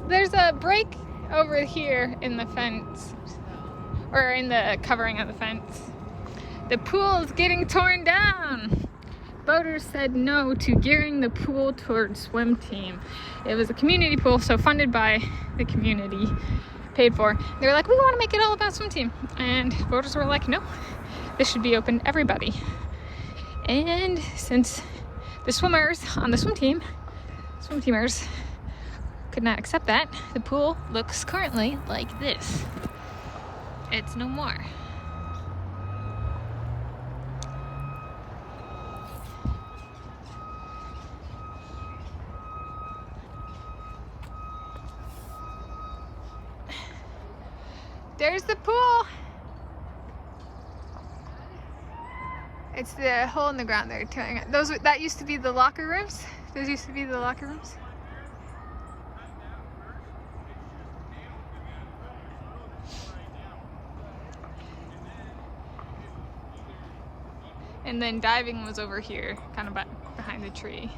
there's a break over here in the fence, or in the covering of the fence. The pool is getting torn down. Voters said no to gearing the pool towards swim team. It was a community pool, so funded by the community, paid for. They were like, we want to make it all about swim team. And voters were like, no, this should be open to everybody. And since the swimmers on the swim teamers could not accept that, the pool looks currently like this. It's no more. There's the pool. It's the hole in the ground they're tearing it. That used to be the locker rooms. Those used to be the locker rooms. And then diving was over here, kind of behind the tree.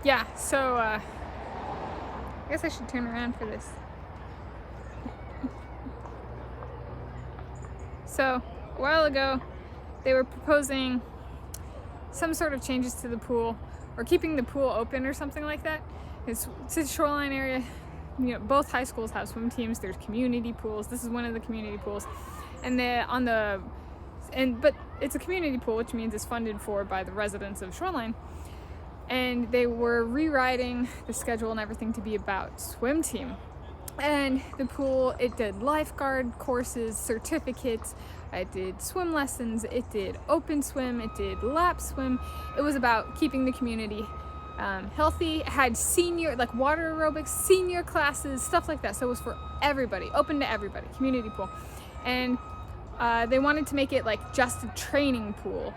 Yeah, so I guess I should turn around for this. So a while ago, they were proposing some sort of changes to the pool, or keeping the pool open or something like that. It's a shoreline area. You know, both high schools have swim teams. There's community pools. This is one of the community pools, but it's a community pool, which means it's funded for by the residents of Shoreline. And they were rewriting the schedule and everything to be about swim team. And the pool, it did lifeguard courses, certificates, it did swim lessons, it did open swim, it did lap swim. It was about keeping the community healthy. It had senior, like water aerobics, senior classes, stuff like that. So it was for everybody, open to everybody, community pool. And they wanted to make it like just a training pool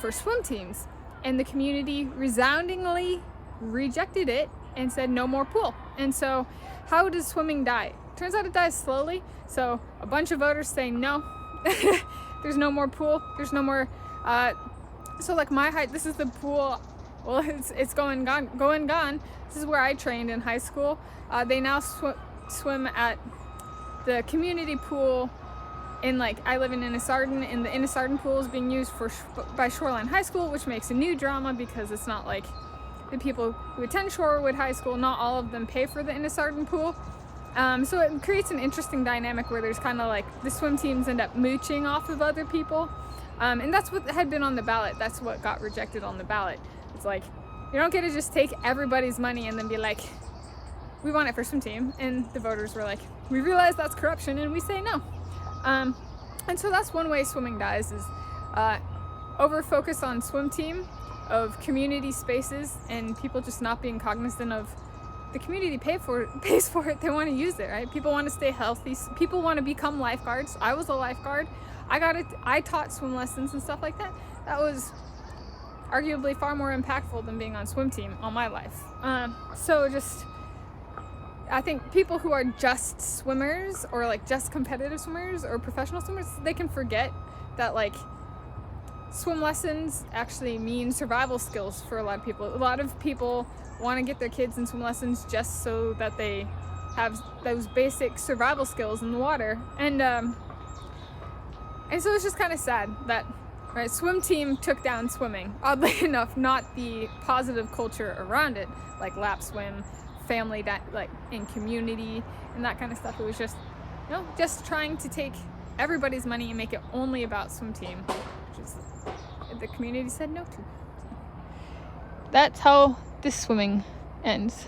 for swim teams. And the community resoundingly rejected it and said no more pool. And so how does swimming die? Turns out it dies slowly. So a bunch of voters saying no, there's no more pool, there's no more, so like my height, this is the pool, well it's going gone. This is where I trained in high school. They now swim at the community pool in, like, I live in Innisarden, and the Innisarden pool is being used by Shoreline High School, which makes a new drama because it's not like the people who attend Shorewood High School, not all of them pay for the Innisarden pool. So it creates an interesting dynamic where there's kind of like the swim teams end up mooching off of other people. And that's what had been on the ballot. That's what got rejected on the ballot. It's like, you don't get to just take everybody's money and then be like, we want it for swim team. And the voters were like, we realize that's corruption and we say no. And so that's one way swimming dies, is over focus on swim team, of community spaces, and people just not being cognizant of the community pays for it. They want to use it, right? People want to stay healthy. People want to become lifeguards. I was a lifeguard. I taught swim lessons and stuff like that. That was arguably far more impactful than being on swim team all my life. So just, I think people who are just swimmers, or like just competitive swimmers or professional swimmers, they can forget that like swim lessons actually mean survival skills for a lot of people. A lot of people want to get their kids in swim lessons just so that they have those basic survival skills in the water. And so it's just kind of sad that, right, swim team took down swimming. Oddly enough, not the positive culture around it, like lap swim, family, like in community and that kind of stuff. It was just, you know, just trying to take everybody's money and make it only about swim team, which is, the community said no to. That's how this swimming ends.